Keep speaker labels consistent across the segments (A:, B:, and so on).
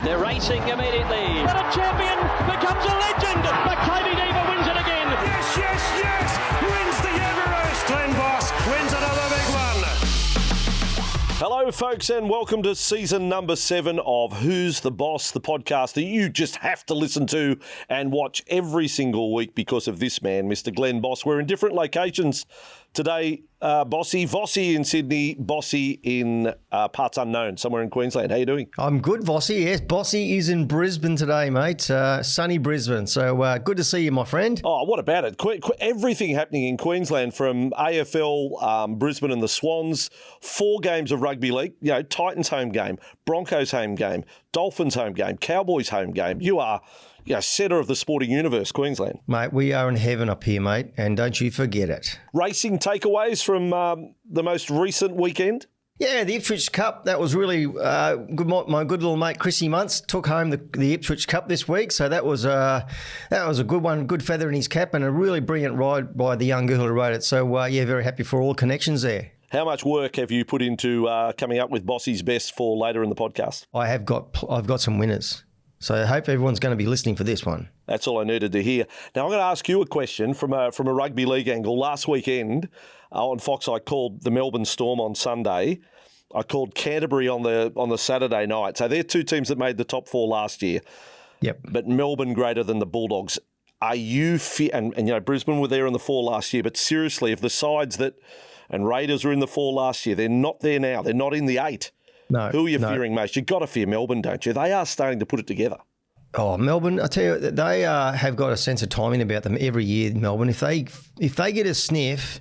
A: They're racing immediately. But a champion becomes a legend. Maccabi Diva wins it again.
B: Yes, yes, yes. Wins the Everest. Glen Voss wins another big one.
C: Hello, folks, and welcome to season number 7 of Who's the Boss, the podcast that you just have to listen to and watch every single week because of this man, Mr. Glen Voss. We're in different locations today. Vossy in Sydney, Bossy in parts unknown, somewhere in Queensland. How you doing?
D: I'm good, Vossy. Yes, Bossy is in Brisbane today, mate. Sunny Brisbane. So good to see you, my friend.
C: Oh, what about it? Everything happening in Queensland from AFL, Brisbane and the Swans, 4 games of rugby league, Titans home game, Broncos home game, Dolphins home game, Cowboys home game. You are centre of the sporting universe, Queensland.
D: Mate, we are in heaven up here, mate, and don't you forget it.
C: Racing takeaways from the most recent weekend?
D: Yeah, the Ipswich Cup, that was really good. My good little mate, Chrissy Muntz, took home the Ipswich Cup this week, so that was a good one, good feather in his cap, and a really brilliant ride by the young girl who rode it. So, very happy for all connections there.
C: How much work have you put into coming up with Bossy's best for later in the podcast?
D: I've got some winners. So I hope everyone's going to be listening for this one.
C: That's all I needed to hear. Now, I'm going to ask you a question from a rugby league angle. Last weekend on Fox, I called the Melbourne Storm on Sunday. I called Canterbury on the Saturday night. So they're 2 teams that made the top 4 last year.
D: Yep.
C: But Melbourne greater than the Bulldogs. Are you and Brisbane were there in the 4 last year, but seriously, if the sides and Raiders were in the 4 last year, they're not there now. They're not in the 8.
D: No.
C: Who are you fearing most? You've got to fear Melbourne, don't you? They are starting to put it together.
D: Oh, Melbourne! I tell you, they have got a sense of timing about them every year. Melbourne, if they get a sniff,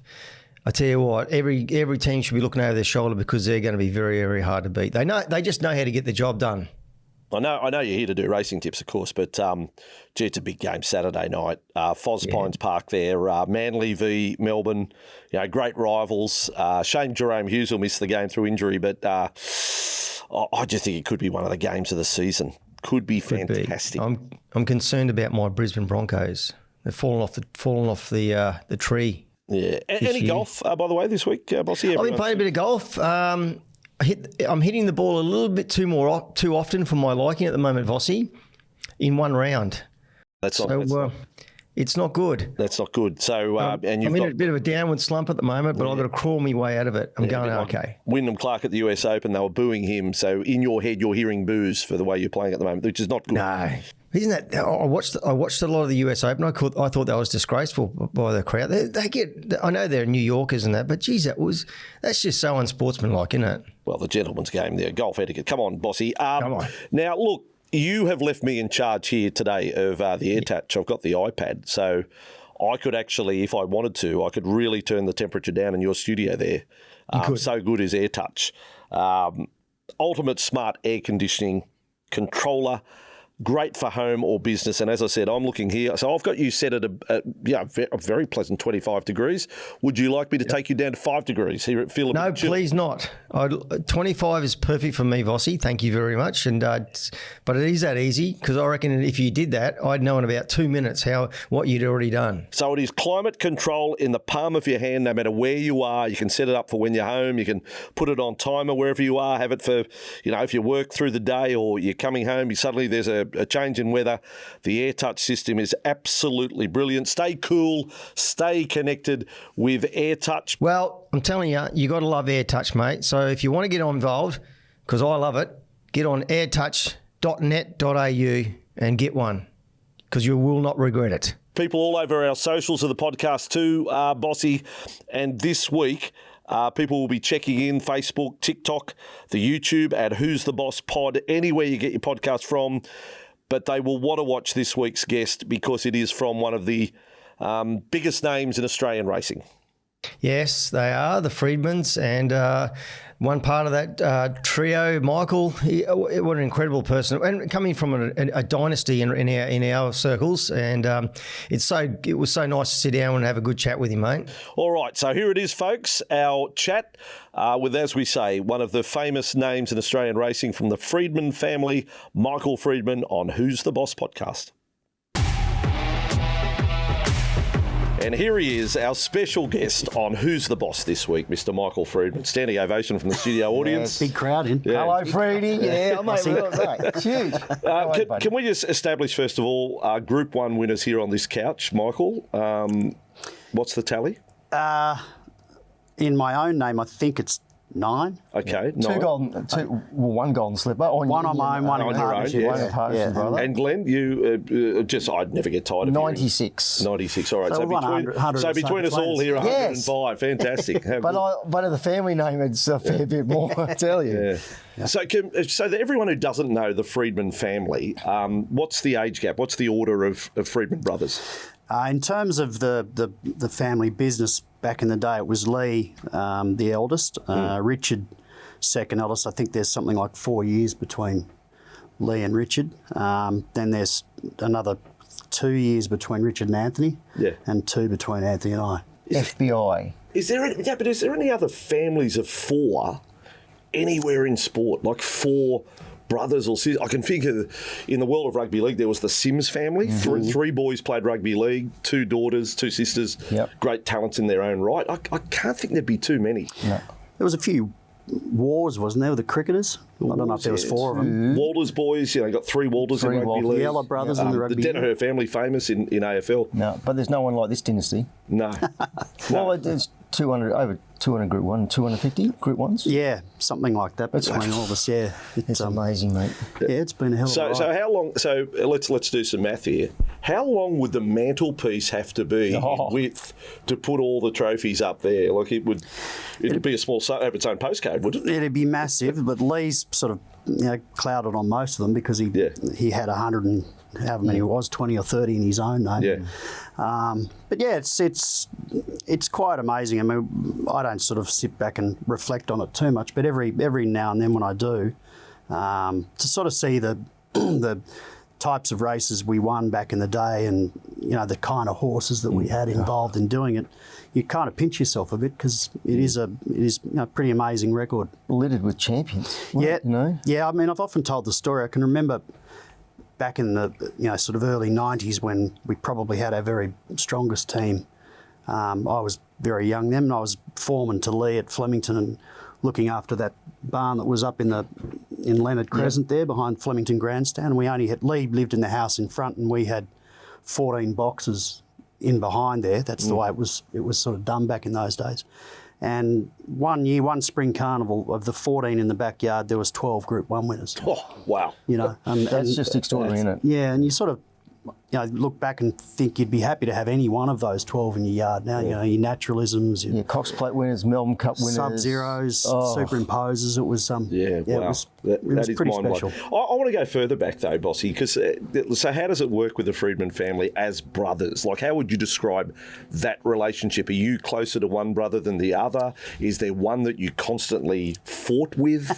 D: I tell you what, every team should be looking over their shoulder because they're going to be very, very hard to beat. They just know how to get the job done.
C: I know you're here to do racing tips, of course, but it's a big game Saturday night. Pines Park there, Manly v Melbourne, great rivals. Shame Jerome Hughes will miss the game through injury, but I just think it could be one of the games of the season. Could be fantastic.
D: I'm concerned about my Brisbane Broncos. They've fallen off the tree.
C: Yeah. Any golf, by the way, this week, Bossy?
D: I've been playing a bit of golf. I'm hitting the ball a little bit too often for my liking at the moment, Vossy, in one round. It's not good.
C: That's not good. So,
D: I'm in a bit of a downward slump at the moment, but I've got to crawl my way out of it. I'm going okay.
C: Wyndham Clark at the US Open, they were booing him. So in your head, you're hearing boos for the way you're playing at the moment, which is not good.
D: No. Isn't that? I watched a lot of the US Open. I thought that was disgraceful by the crowd. I know they're New Yorkers and that, but geez, that's just so unsportsmanlike, isn't it?
C: Well, the gentleman's game there, golf etiquette. Come on, Bossy.
D: Come on.
C: Now, look, you have left me in charge here today of the AirTouch. I've got the iPad, so I could actually, if I wanted to, I could really turn the temperature down in your studio there. So good is AirTouch. Ultimate smart air conditioning controller. Great for home or business. And as I said, I'm looking here. So I've got you set at a very pleasant 25 degrees. Would you like me to take you down to 5 degrees here at Phillip?
D: No, please not. 25 is perfect for me, Vossy. Thank you very much. And but it is that easy because I reckon if you did that, I'd know in about 2 minutes what you'd already done.
C: So it is climate control in the palm of your hand, no matter where you are. You can set it up for when you're home. You can put it on timer wherever you are. Have it for, if you work through the day or you're coming home, suddenly there's a change in weather. The AirTouch system is absolutely brilliant. Stay cool, stay connected with AirTouch.
D: Well, I'm telling you got to love AirTouch, mate. So if you want to get involved, because I love it, get on airtouch.net.au and get one, because you will not regret it.
C: People all over our socials of the podcast too, Bossy, and this week people will be checking in Facebook, TikTok, the YouTube at Who's the Boss Pod, anywhere you get your podcast from. But they will want to watch this week's guest because it is from one of the biggest names in Australian racing.
D: Yes, they are, the Freedmans, and one part of that trio, Michael, what an incredible person, and coming from a dynasty in our circles, and it was so nice to sit down and have a good chat with him, mate.
C: All right, so here it is, folks, our chat with, as we say, one of the famous names in Australian racing from the Freedman family, Michael Freedman, on Who's the Boss podcast. And here he is, our special guest on Who's the Boss this week, Mr. Michael Freedman. Standing ovation from the studio audience.
E: Big crowd in.
C: Yeah.
D: Hello, Freedy. Yeah, mate. It's huge.
C: Can we just establish, first of all, Group 1 winners here on this couch, Michael? What's the tally?
E: In my own name, I think it's 9.
C: Okay, 9.
D: One golden slipper.
E: One on my own, one in
C: on your own,
E: partnership.
C: yes.
D: One in partnership, brother.
C: And Glenn, you I'd never get tired of hearing.
D: 96.
C: 96, all right.
E: So
C: Between us all here, 105. Fantastic.
D: But of the family name, it's a fair bit more, I tell you.
C: Yeah. So everyone who doesn't know the Freedman family, what's the age gap? What's the order of Freedman brothers?
E: In terms of the family business, back in the day, it was Lee, the eldest, Richard, second eldest. I think there's something like 4 years between Lee and Richard. Then there's another 2 years between Richard and Anthony, and 2 between Anthony and I.
D: FBI.
C: Is there any other families of 4 anywhere in sport, like 4 brothers or sisters? I can think of, in the world of rugby league, there was the Sims family. Mm-hmm. 3 boys played rugby league, 2 daughters, 2 sisters, great talents in their own right. I can't think there'd be too many.
E: No. There was a few wars, wasn't there, with the cricketers? I don't know if there was 4 of them.
C: Walters boys, got 3 Walters in rugby league.
E: The Ella brothers in the rugby
C: league. The Danaher family famous in AFL.
D: No, but there's no one like this dynasty.
C: No.
D: Well, there's over 200 Group 1, 250 Group 1s?
E: Yeah, something like that between all of us, yeah.
D: It's amazing, mate.
E: Yeah, it's been a hell of a ride.
C: So how long, let's do some math here. How long would the mantelpiece have to be in width to put all the trophies up there? Like it'd be a small, have its own postcode, wouldn't it?
E: It'd be massive, but Lee's sort of clouded on most of them because he had 100 and however many it was, 20 or 30 in his own name.
C: Yeah.
E: But yeah, it's quite amazing. I mean, I don't sort of sit back and reflect on it too much, but every now and then when I do, to sort of see the types of races we won back in the day, and the kind of horses that we had involved in doing it, you kind of pinch yourself a bit because it is a pretty amazing record.
D: Littered with champions.
E: Yeah. I mean, I've often told the story. I can remember back in the sort of early 90s when we probably had our very strongest team. I was very young then, and I was foreman to Lee at Flemington and looking after that barn that was up in Leonard Crescent there behind Flemington Grandstand. And we only had, Lee lived in the house in front, and we had 14 boxes in behind there. That's the way it was sort of done back in those days. And one spring carnival, of the 14 in the backyard, there was 12 Group 1 winners.
C: Oh, wow.
D: That's just extraordinary, isn't it?
E: Yeah, and you sort of look back and think you'd be happy to have any one of those 12 in your yard now. Your naturalisms, your
D: Cox Plate winners, Melbourne Cup winners,
E: Sub-Zeros, Superimposers. It was
C: wow.
E: It was pretty special.
C: I want to go further back though, Bossy, because so how does it work with the Freedman family as brothers? Like, how would you describe that relationship? Are you closer to one brother than the other? Is there one that you constantly fought with?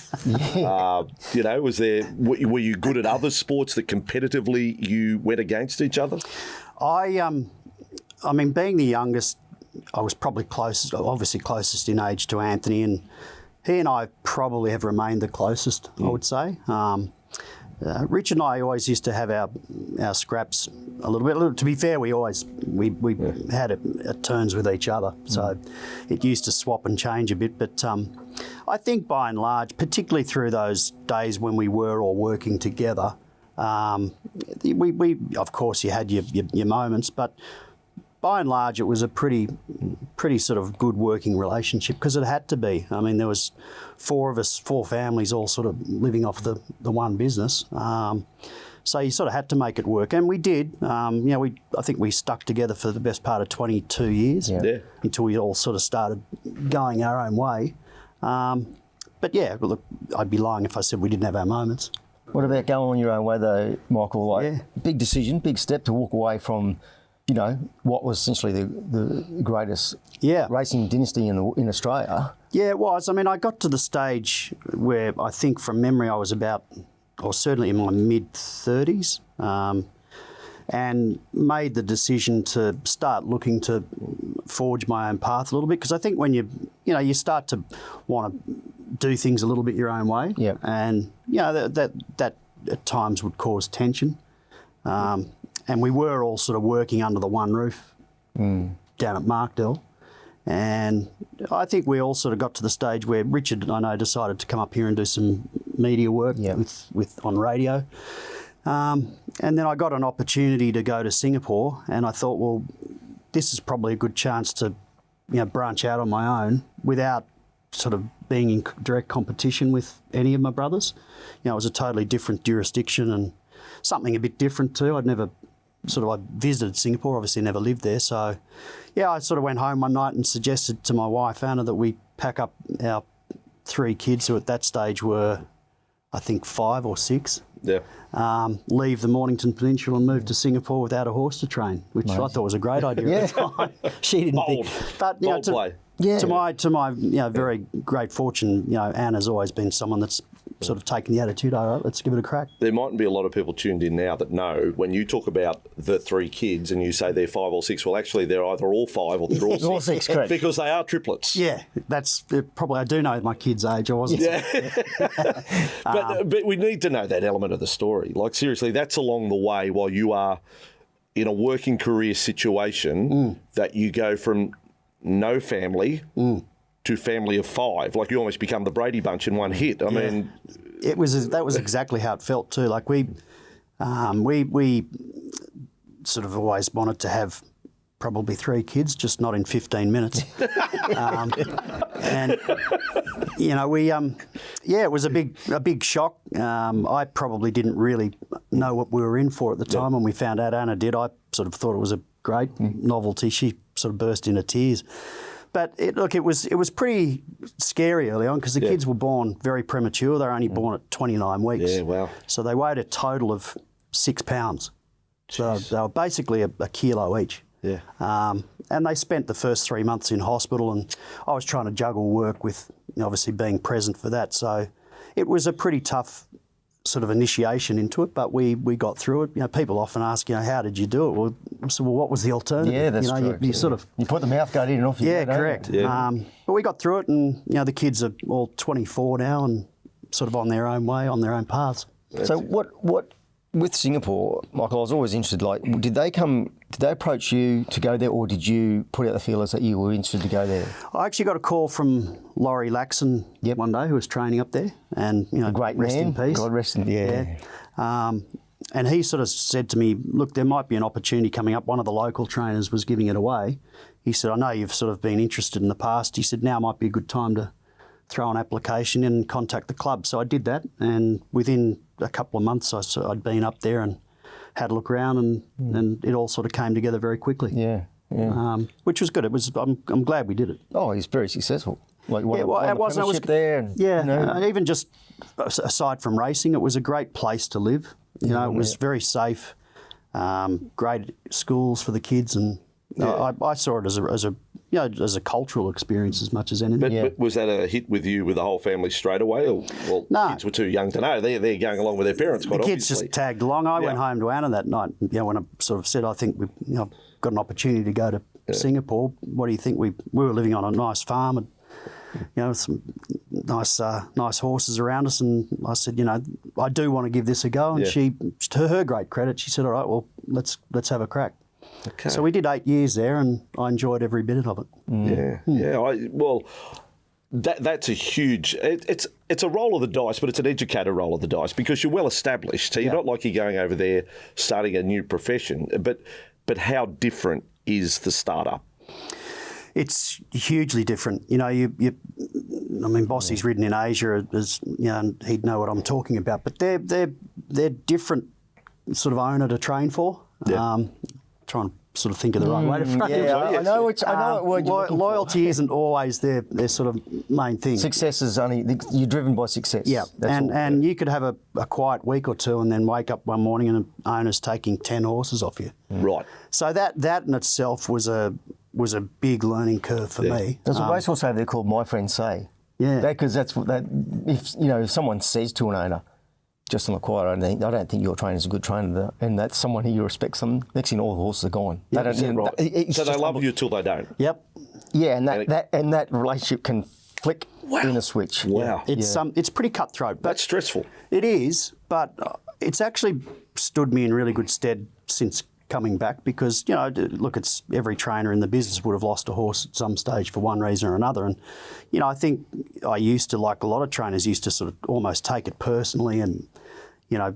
C: Were you good at other sports that competitively you went against each other?
E: I mean, being the youngest, I was probably obviously closest in age to Anthony, and he and I probably have remained the closest, I would say. Richard and I always used to have our scraps a little bit. To be fair, we had it at turns with each other, so it used to swap and change a bit. But I think by and large, particularly through those days when we were all working together, we of course you had your moments, but by and large it was a pretty sort of good working relationship, because it had to be. I mean, there was 4 of us, 4 families, all sort of living off the one business. So you sort of had to make it work, and we did. I think we stuck together for the best part of 22 years until we all sort of started going our own way. But yeah, look, I'd be lying if I said we didn't have our moments.
D: What about going on your own way though, Michael? Big decision, big step to walk away from, what was essentially the greatest racing dynasty in Australia. Yeah,
E: it was. I mean, I got to the stage where I think from memory I was about, or certainly in my mid-30s, and made the decision to start looking to forge my own path a little bit, because I think when you start to want to do things a little bit your own way, and that at times would cause tension, and we were all sort of working under the one roof down at Markdale. And I think we all sort of got to the stage where Richard, I know, decided to come up here and do some media work with on radio. And then I got an opportunity to go to Singapore, and I thought, well, this is probably a good chance to, branch out on my own without sort of being in direct competition with any of my brothers. It was a totally different jurisdiction and something a bit different too. I visited Singapore, obviously never lived there. So, I sort of went home one night and suggested to my wife, Anna, that we pack up our 3 kids who at that stage were, I think, 5 or 6.
C: Yeah.
E: Leave the Mornington Peninsula and move to Singapore without a horse to train, which I thought was a great idea at the time. She didn't think. But,
C: Bold play.
E: To my very great fortune, Anna's always been someone that's sort of taken the attitude, all right, let's give it a crack.
C: There mightn't be a lot of people tuned in now that know when you talk about the 3 kids and you say they're 5 or 6, well, actually they're either all 5 or they're all 6.
D: All 6, correct.
C: Because they are triplets.
E: Yeah, that's probably, I do know my kid's age. I wasn't.
C: Yeah. But we need to know that element of the story. Like, seriously, that's along the way while you are in a working career situation that you go from no family to family of 5. Like, you almost become the Brady Bunch in one hit. I mean,
E: that was exactly how it felt too. Like we sort of always wanted to have probably 3 kids, just not in 15 minutes. And it was a big shock. I probably didn't really know what we were in for at the time when we found out Anna did. I sort of thought it was a great novelty. She sort of burst into tears. But it was pretty scary early on because the kids were born very premature. They were only born at 29 weeks.
C: Yeah, wow.
E: So they weighed a total of 6 pounds. So they were basically a kilo each.
C: Yeah.
E: And they spent the first 3 months in hospital, and I was trying to juggle work with obviously being present for that. So it was a pretty tough sort of initiation into it, but we got through it. People often ask, how did you do it? Well, what was the alternative?
D: Yeah, that's true.
E: You sort of...
D: You put the mouth guard in and off you go, don't
E: correct.
D: you?
C: Yeah.
E: But we got through it, and the kids are all 24 now and sort of on their own way, on their own paths.
D: So what with Singapore, Michael, I was always interested, like, did they approach you to go there, or did you put out the feelers that you were interested to go there?
E: I actually got a call from Laurie Laxon one day, who was training up there, and
D: a great
E: rest
D: man.
E: in peace.
D: God rest in
E: and he sort of said to me, look, there might be an opportunity coming up. One of the local trainers was giving it away. He said, I know you've sort of been interested in the past. He said, now might be a good time to throw an application in and contact the club. So I did that, and within a couple of months I'd been up there and had a look around, and it all sort of came together very quickly.
D: Yeah.
E: Which was good. It was. I'm glad we did it.
D: Oh, he's very successful. Like,
E: It was
D: there. And,
E: even just aside from racing, it was a great place to live. It was very safe. Great schools for the kids, and I saw it as a cultural experience as much as anything.
C: But was that a hit with you with the whole family straight away? Or, kids were too young to know. They're going along with their parents quite obviously.
E: The kids just tagged along. I went home to Anna that night. When I sort of said, I think we've got an opportunity to go to Singapore. What do you think? We were living on a nice farm, and some nice horses around us. And I said, I do want to give this a go. And she, to her great credit, she said, all right, well, let's have a crack. Okay. So we did 8 years there, and I enjoyed every bit of it.
C: That's a huge. It's a roll of the dice, but it's an educated roll of the dice because you're well established. So you're not like you're going over there starting a new profession. But how different is the startup?
E: It's hugely different. Bossy's ridden in Asia, and he'd know what I'm talking about. But they're different sort of owner to train for. Trying to sort of think of the right way to frame it.
D: I know what word you're looking for.
E: Loyalty isn't always their sort of main thing.
D: Success is only you're driven by success.
E: Yeah, and you could have a quiet week or two, and then wake up one morning and an owner's taking 10 horses off you.
C: Right.
E: So that in itself was a big learning curve for me.
D: There's a racehorse over there called My Friend Say.
E: Yeah.
D: Because that's what that. If someone says to an owner, just on the quiet, I don't think your trainer's a good trainer, and that's someone who you respect. Some next thing, all the horses are gone.
C: Yep, so they love you till they don't.
E: Yep.
D: Yeah, and that relationship can flick in a switch.
C: Wow.
E: It's pretty cutthroat. But
C: that's stressful.
E: It is, but it's actually stood me in really good stead since coming back because, you know, look, it's every trainer in the business would have lost a horse at some stage for one reason or another. And, you know, I think I used to, like a lot of trainers, used to sort of almost take it personally and, you know,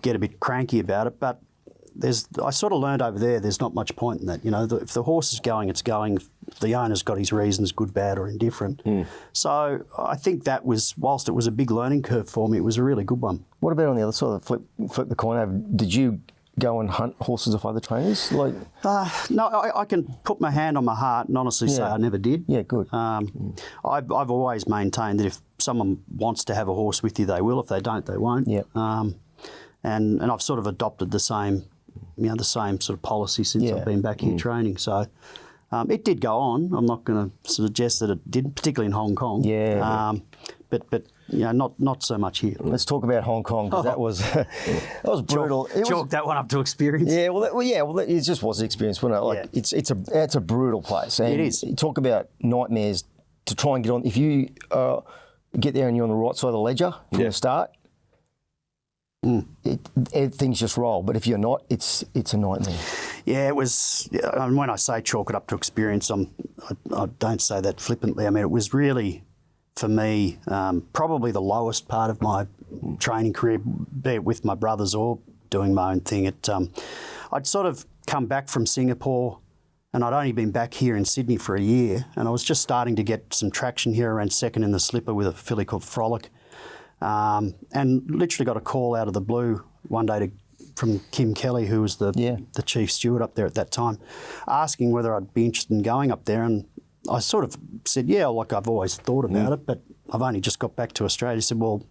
E: get a bit cranky about it. But I sort of learned over there's not much point in that. You know, if the horse is going, it's going. If the owner's got his reasons, good, bad or indifferent. So I think that was, whilst it was a big learning curve for me, it was a really good one.
D: What about on the other side, flip the coin over? Did you go and hunt horses off other trainers? Like,
E: no, I can put my hand on my heart and honestly say I never did.
D: Yeah, good.
E: I've always maintained that if someone wants to have a horse with you, they will. If they don't, they won't.
D: Yeah.
E: And I've sort of adopted the same sort of policy since I've been back here training. So it did go on. I'm not going to suggest that it did, particularly in Hong Kong.
D: Yeah.
E: But you know, not so much here.
D: Let's talk about Hong Kong because that was brutal.
E: Chalk that one up to experience.
D: Yeah, well, it just was an experience, wasn't it? Like it's a brutal place. And
E: it is.
D: You talk about nightmares to try and get on. If you get there and you're on the right side of the ledger from the start, things just roll. But if you're not, it's a nightmare.
E: Yeah, it was. And when I say chalk it up to experience, I don't say that flippantly. I mean, it was really, for me, probably the lowest part of my training career, be it with my brothers or doing my own thing. I'd sort of come back from Singapore and I'd only been back here in Sydney for a year and I was just starting to get some traction here. I ran second in the slipper with a filly called Frolic and literally got a call out of the blue one day from Kim Kelly, who was the chief steward up there at that time, asking whether I'd be interested in going up there. And I sort of said, yeah, like I've always thought about it, but I've only just got back to Australia. He said, well,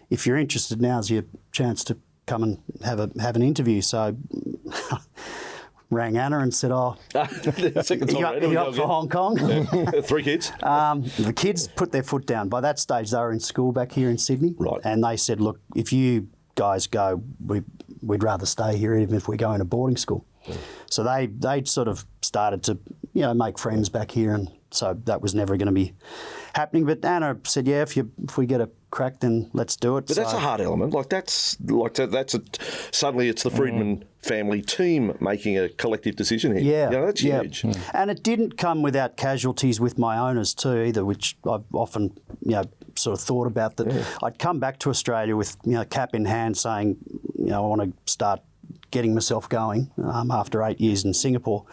E: if you're interested, now's your chance to come and have an interview. So rang Anna and said, oh, you up for Hong Kong?
C: 3 kids.
E: The kids put their foot down. By that stage, they were in school back here in Sydney.
C: Right.
E: And they said, look, if you guys go, we'd rather stay here even if we go into boarding school. So they'd sort of started to, you know, make friends back here, and so that was never going to be happening. But Anna said, yeah, if we get a crack, then let's do it.
C: But that's a hard element. Suddenly it's the Freedman family team making a collective decision here.
E: Yeah,
C: you know, that's huge.
E: And it didn't come without casualties with my owners too, either, which I've often, you know, sort of thought about that. I'd come back to Australia with, you know, cap in hand, saying, you know, I want to start getting myself going after 8 years in Singapore.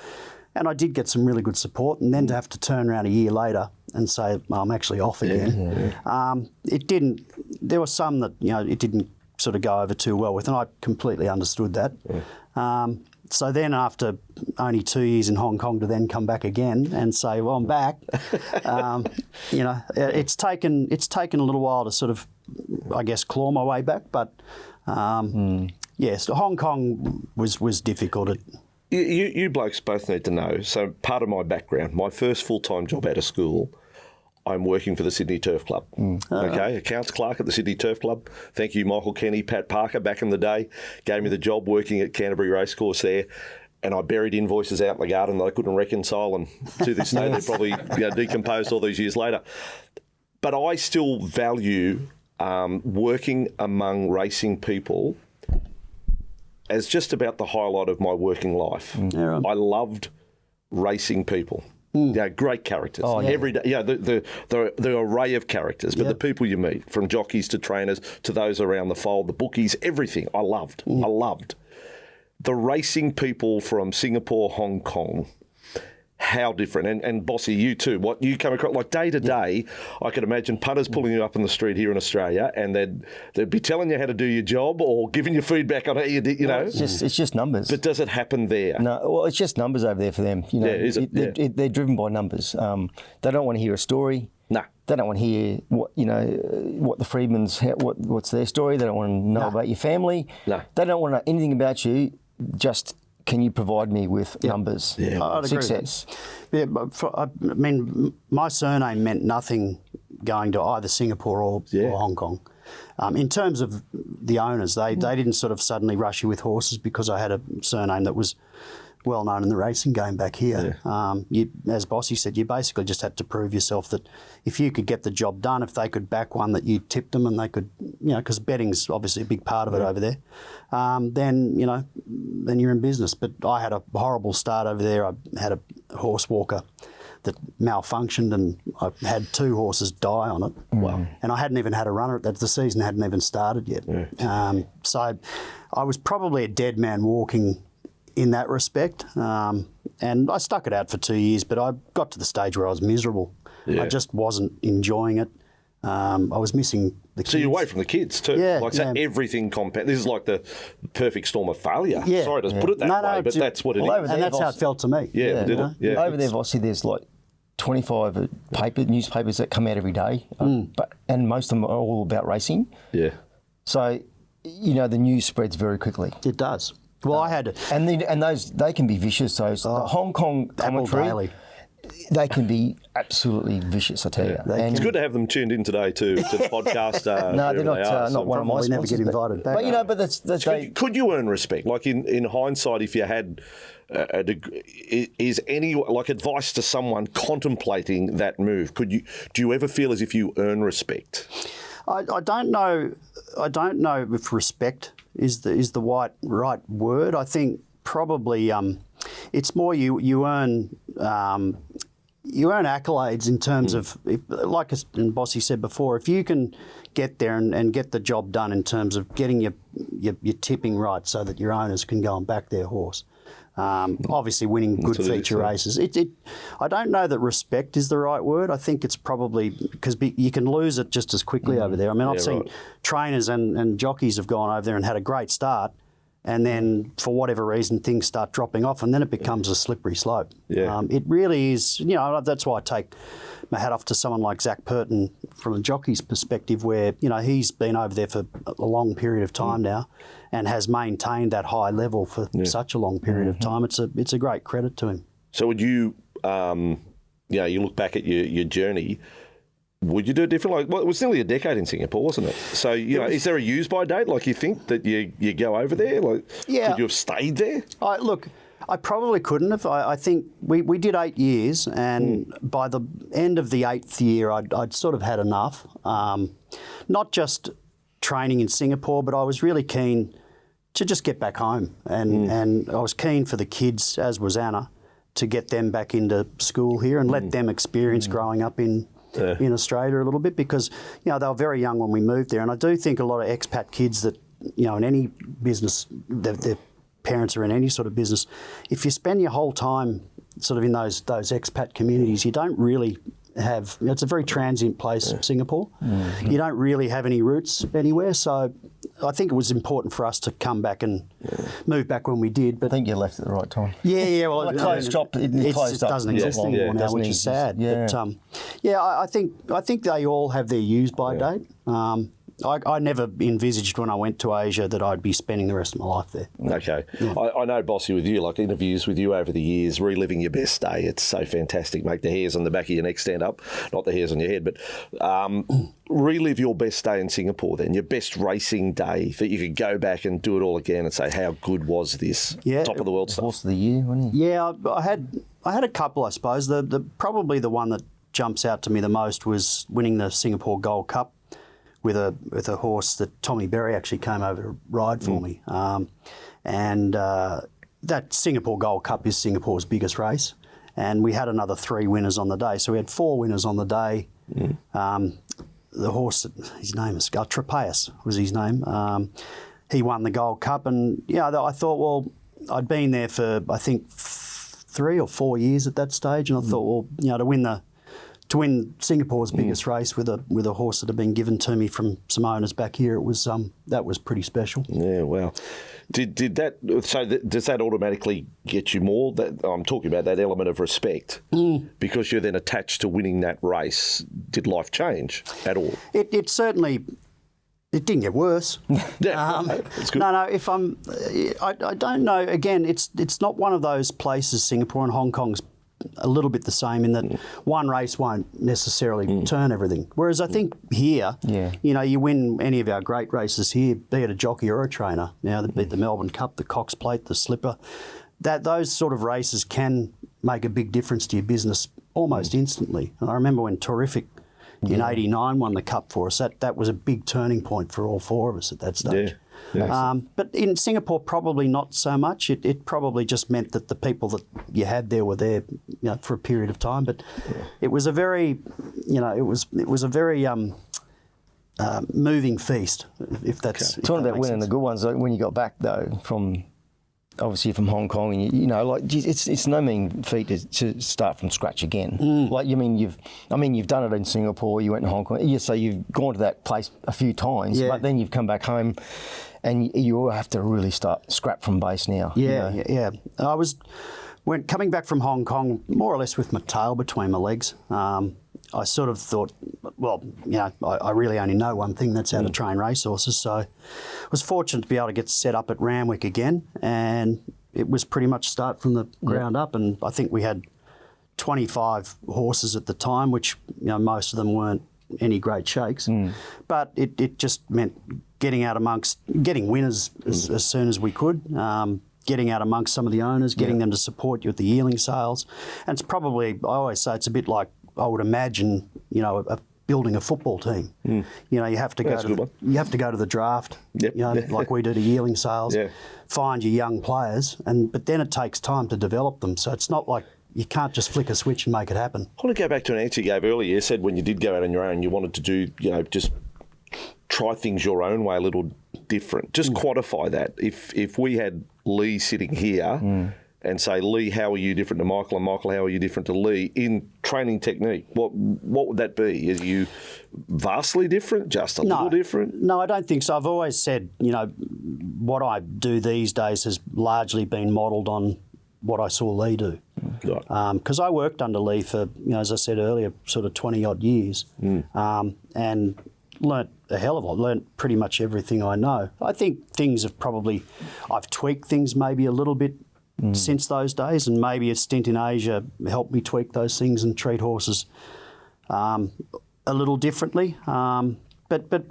E: And I did get some really good support, and then to have to turn around a year later and say, well, I'm actually off again. It didn't, there were some that, you know, it didn't sort of go over too well with, and I completely understood that. So then after only 2 years in Hong Kong to then come back again and say, well, I'm back, you know, it's taken a little while to sort of, I guess, claw my way back, but yes, Hong Kong was difficult.
C: You blokes both need to know, so part of my background, my first full-time job out of school, I'm working for the Sydney Turf Club. Okay, accounts clerk at the Sydney Turf Club. Thank you, Michael Kenny, Pat Parker, back in the day, gave me the job working at Canterbury Racecourse there, and I buried invoices out in the garden that I couldn't reconcile, and to this day they're probably decomposed all these years later. But I still value working among racing people as just about the highlight of my working life. I loved racing people. Yeah, great characters. Every day, the array of characters, but the people you meet, from jockeys to trainers to those around the fold, the bookies, everything. I loved. I loved the racing people from Singapore, Hong Kong. How different, and Bossy, you too. What you come across, like day to day, I could imagine punters pulling you up in the street here in Australia, and they'd be telling you how to do your job or giving you feedback on how you did. You know,
D: it's just numbers.
C: But does it happen there?
D: No, well, it's just numbers over there for them. You know, they're driven by numbers. They don't want to hear a story.
C: No.
D: They don't want to hear what the Freedmans, what's their story. They don't want to know about your family.
C: No.
D: They don't want to know anything about you. Just, can you provide me with numbers?
E: I'd
D: Success.
E: Agree with that. I mean, my surname meant nothing going to either Singapore or Hong Kong. In terms of the owners, they didn't sort of suddenly rush you with horses because I had a surname that was well known in the racing game back here. As Bossy said, you basically just had to prove yourself that if you could get the job done, if they could back one that you tipped them and they could, because betting's obviously a big part of it over there, then you're in business. But I had a horrible start over there. I had a horse walker that malfunctioned and I had 2 horses die on it. Wow. And I hadn't even had a runner at that. The season hadn't even started yet. So I was probably a dead man walking in that respect. And I stuck it out for 2 years, but I got to the stage where I was miserable. I just wasn't enjoying it. I was missing the kids.
C: So you're away from the kids too. So everything compact. This is like the perfect storm of failure. Sorry to put it that way, but that's what it is.
E: And that's how it felt to me.
D: Over there, Vossy, there's like 25 newspapers that come out every day, and most of them are all about racing. So, the news spreads very quickly.
E: It does. Well, I had...
D: And those, they can be vicious. Those the Hong Kong commentary, they can be absolutely vicious, I tell you.
C: It's good to have them tuned in today to the podcast.
D: No, they're not one of my sponsors.
E: Never get invited back.
D: But that's
C: could you earn respect? Like in hindsight, if you had a degree, is any like advice to someone contemplating that move? Do you ever feel as if you earn respect?
E: I don't know. I don't know if respect is the right word. I think probably it's more you earn accolades in terms of, like Bossy said before, if you can get there and get the job done in terms of getting your tipping right so that your owners can go and back their horse. Obviously winning good feature races. I don't know that respect is the right word. I think it's probably because you can lose it just as quickly over there. I mean, I've seen trainers and jockeys have gone over there and had a great start, and then for whatever reason things start dropping off, and then it becomes a slippery slope. It really is. That's why I take my hat off to someone like Zach Purton from a jockey's perspective, where he's been over there for a long period of time now, and has maintained that high level for such a long period of time. It's a great credit to him.
C: So would you, you look back at your journey, would you do it differently? Well, it was nearly a decade in Singapore, wasn't it? So, is there a use-by date? Like, you think that you go over there? Like, could you have stayed there?
E: Look, I probably couldn't have. I think we did 8 years, and by the end of the 8th year, I'd sort of had enough. Not just training in Singapore, but I was really keen to just get back home. And I was keen for the kids, as was Anna, to get them back into school here and let them experience growing up in Australia a little bit, because they were very young when we moved there. And I do think a lot of expat kids that in any business, their parents are in any sort of business, if you spend your whole time sort of in those expat communities, you don't really have, it's a very transient place, Singapore. You don't really have any roots anywhere. So I think it was important for us to come back and move back when we did. But
D: I think you left at the right time.
E: Well,
D: it closed up. It
E: doesn't exist anymore now, which is sad. But I think they all have their use-by date. I never envisaged when I went to Asia that I'd be spending the rest of my life there.
C: Okay. I know, Bossy, with you, like interviews with you over the years, reliving your best day, it's so fantastic. Make the hairs on the back of your neck stand up. Not the hairs on your head, but relive your best day in Singapore then, your best racing day, that you could go back and do it all again and say, how good was this? Top of the world stuff.
D: Horse of the year, wasn't it?
E: Yeah, I had a couple, I suppose. Probably the one that jumps out to me the most was winning the Singapore Gold Cup with a horse that Tommy Berry actually came over to ride for me. That Singapore Gold Cup is Singapore's biggest race. And we had another 3 winners on the day. So we had 4 winners on the day. The horse, his name is Trapeus was his name. He won the Gold Cup. And, I thought, well, I'd been there for, I think, 3 or 4 years at that stage. And I thought, well, to win Singapore's biggest race with a horse that had been given to me from some owners back here, it was that was pretty special.
C: Yeah, wow. Does that automatically get you more? That I'm talking about that element of respect, because you're then attached to winning that race. Did life change at all?
E: It certainly. It didn't get worse.
C: That's good.
E: No. I don't know. Again, it's not one of those places. Singapore and Hong Kong's a little bit the same in that one race won't necessarily turn everything. Whereas I think here, you win any of our great races here, be it a jockey or a trainer. Be it the Melbourne Cup, the Cox Plate, the Slipper. those sort of races can make a big difference to your business almost instantly. And I remember when Terrific in '89 won the Cup for us. That was a big turning point for all four of us at that stage.
C: Yeah.
E: But in Singapore, probably not so much. It probably just meant that the people that you had there were there, for a period of time. But it was a very, it was a very moving feast. If that's
D: Talking about winning the good ones, like when you got back though from Hong Kong, and it's no mean feat to start from scratch again. Like you've done it in Singapore. You went to Hong Kong. So you've gone to that place a few times, but then you've come back home, and you have to really start scrap from base now.
E: Yeah. I was coming back from Hong Kong more or less with my tail between my legs. I sort of thought, I really only know one thing, that's how to train racehorses. So I was fortunate to be able to get set up at Randwick again, and it was pretty much start from the ground up. And I think we had 25 horses at the time, which most of them weren't any great shakes. But it just meant getting winners as soon as we could. Getting out amongst some of the owners, getting them to support you at the yearling sales. And it's probably, I always say, it's a bit like, I would imagine, building a football team. You have to go to the draft, like we do to yearling sales, find your young players, but then it takes time to develop them. So it's not like you can't just flick a switch and make it happen.
C: I want to go back to an answer you gave earlier. You said when you did go out on your own, you wanted to do, just try things your own way a little different. Just quantify that. If we had Lee sitting here and say, Lee, how are you different to Michael, and Michael, how are you different to Lee in training technique? What would that be? Are you vastly different, just a little different?
E: No, I don't think so. I've always said, what I do these days has largely been modelled on what I saw Lee do. Because I worked under Lee for, as I said earlier, sort of 20-odd years, and learnt a hell of a lot, learnt pretty much everything I know. I think things I've tweaked things maybe a little bit since those days, and maybe a stint in Asia helped me tweak those things and treat horses a little differently. But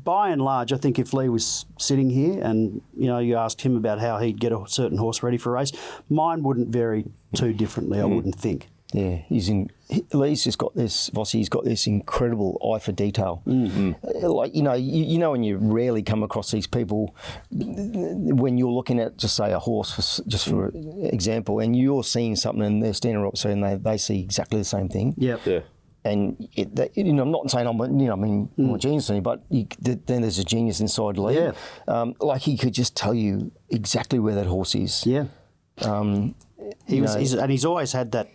E: by and large, I think if Lee was sitting here and you asked him about how he'd get a certain horse ready for a race, mine wouldn't vary too differently, I wouldn't think.
D: Yeah, Lee's just got this. Vossy's got this incredible eye for detail. Like when you rarely come across these people when you're looking at, just say, a horse, just for example, and you're seeing something and they're standing right beside and they see exactly the same thing.
E: Yep. Yeah.
D: And I'm not saying I'm a genius, but then there's a genius inside Lee.
E: Yeah.
D: Like he could just tell you exactly where that horse is.
E: Yeah. He's always had that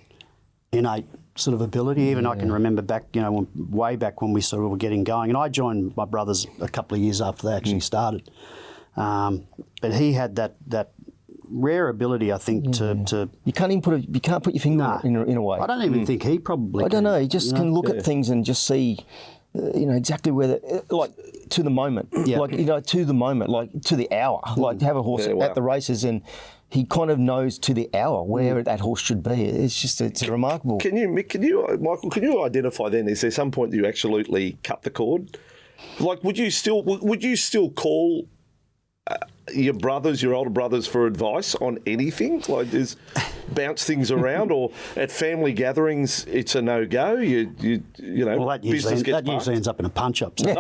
E: innate sort of ability. Even I can remember back, way back when we sort of were getting going. And I joined my brothers a couple of years after they actually started. But he had that rare ability, I think, to
D: you can't put your finger in a way.
E: I don't even think he probably.
D: I don't know. He just can look at things and just see, exactly where to the moment, to the moment, like to the hour, like to have a horse at the races and. He kind of knows to the hour where that horse should be. It's remarkable.
C: Can you, Michael? Can you identify then? Is there some point that you absolutely cut the cord? Like, would you still call your older brothers, for advice on anything? Like, bounce things around, or at family gatherings, it's a no-go. Well,
E: that usually ends up in a punch-up. So.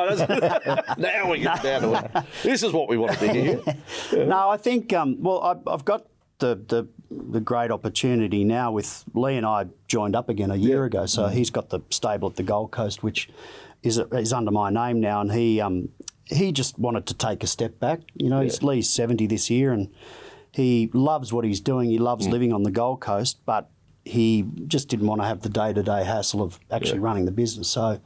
C: Now we get down to it. This is what we wanted to hear.
E: Yeah. No, I think. I've got the great opportunity now with Lee and I joined up again a year ago. So he's got the stable at the Gold Coast, which is under my name now, and he just wanted to take a step back. Lee's 70 this year, and he loves what he's doing. He loves living on the Gold Coast, but he just didn't want to have the day-to-day hassle of actually running the business. So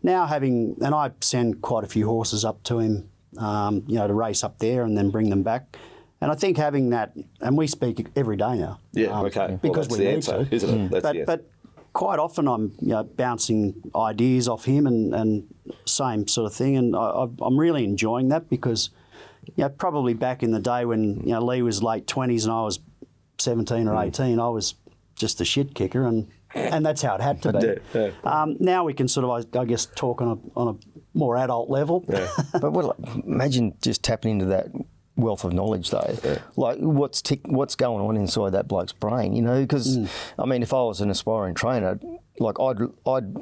E: now and I send quite a few horses up to him, to race up there and then bring them back. And I think having that, and we speak every day now.
C: Yeah, okay.
E: Because we need to,
C: isn't it?
E: But quite often I'm bouncing ideas off him and same sort of thing, and I'm really enjoying that because probably back in the day when Lee was late 20s and I was 17 or 18, I was just a shit kicker, and that's how it had to be. Now we can sort of, I guess, talk on a more adult level.
D: But imagine just tapping into that wealth of knowledge, though. Yeah. Like, what's going on inside that bloke's brain, you know? Because, I mean, if I was an aspiring trainer, like, I'd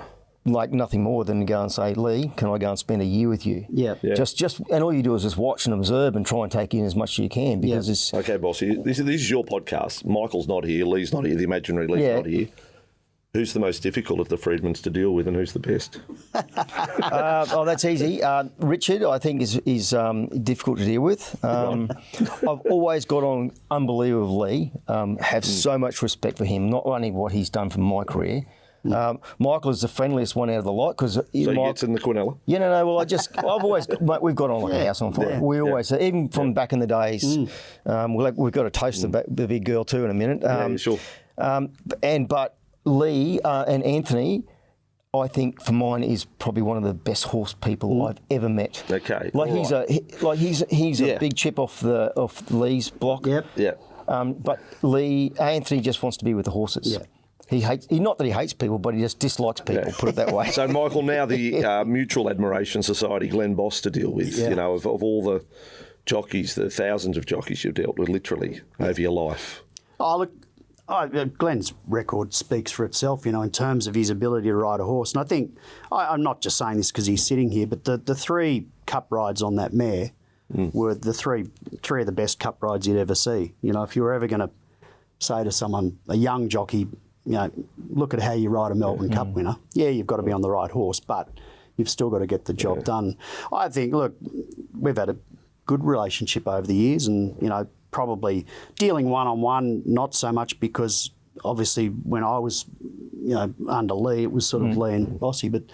D: like nothing more than to go and say, Lee, can I go and spend a year with you?
E: Yeah.
D: Just and all you do is just watch and observe and try and take in as much as you can, because it's...
C: Okay, Bossy, this is your podcast. Michael's not here, Lee's not here, the imaginary Lee's not here. Who's the most difficult of the Freedmans to deal with, and who's the best?
D: That's easy. Richard, I think, is difficult to deal with. I've always got on unbelievably. Have so much respect for him, not only what he's done for my career. Michael is the friendliest one out of the lot, because
C: he gets in the Quinella.
D: Yeah, no. Well, I've always, mate, we've got on like a house on fire. We always, even from back in the days. We've got to toast the big girl too in a minute.
C: Sure.
D: But Lee and Anthony, I think for mine, is probably one of the best horse people I've ever met.
C: Okay,
D: like he's a big chip off Lee's block.
E: Yep.
C: Yeah.
D: But Anthony just wants to be with the horses. Yeah. Not that he hates people, but he just dislikes people. Put it that way.
C: So, Michael, now the Mutual Admiration Society, Glen Boss to deal with. You know, of all the jockeys, the thousands of jockeys you've dealt with, literally over your life.
E: Oh, look. Glen's record speaks for itself, you know, in terms of his ability to ride a horse. And I think, I'm not just saying this because he's sitting here, but the 3 cup rides on that mare were the three of the best cup rides you'd ever see. You know, if you were ever going to say to someone, a young jockey, you know, look at how you ride a Melbourne Cup winner. Yeah, you've got to be on the right horse, but you've still got to get the job done. I think, look, we've had a good relationship over the years, and, you know, probably dealing one-on-one, not so much, because obviously when I was, you know, under Lee, it was sort of Lee and Bossy. But,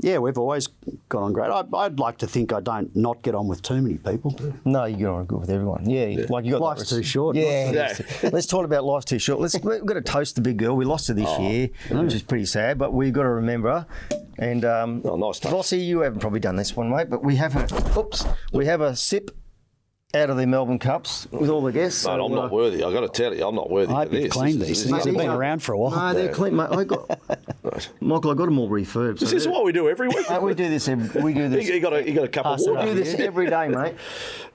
E: we've always got on great. I'd like to think I don't not get on with too many people.
D: No, you get on good with everyone. Yeah. Like, you got
E: life's too short.
D: Yeah. Let's talk about life's too short. We've got to toast the big girl. We lost her this year, which is pretty sad, but we've got to remember. And
C: nice touch.
D: Bossy, you haven't probably done this one, mate, but we have a sip out of the Melbourne Cups with all the guests.
C: Mate, I'm not worthy. I've got to tell you, I'm not worthy for this.
E: Clean these. They've been around for a while.
D: No, they're clean, mate. Michael, I got them all refurbed.
C: This is what we do every week.
D: We do this.
C: You got a cup of water.
D: We do this every day, mate.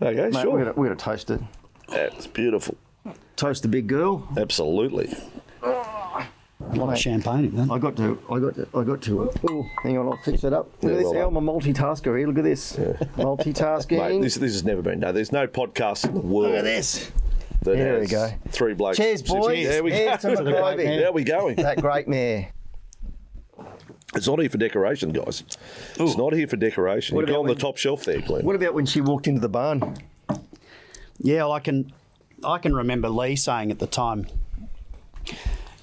C: Okay,
D: mate,
C: sure.
D: We're going to toast it.
C: That's beautiful.
D: Toast the big girl.
C: Absolutely.
E: A lot of champagne in that.
D: I got to. Oh, hang on, I'll fix it up. Look at this. I'm a multitasker here. Look at this. Yeah. Multitasking.
C: Mate, this has never been done. There's no podcast in the world.
D: Look at this.
C: There
D: we go.
C: 3 blokes.
D: Cheers, boys.
C: There we go. There we going.
D: That great mare.
C: It's not here for decoration, guys. It's not here for decoration. You go on the top shelf there, Glenn.
D: What about when she walked into the barn?
E: Yeah, well, I can remember Lee saying at the time,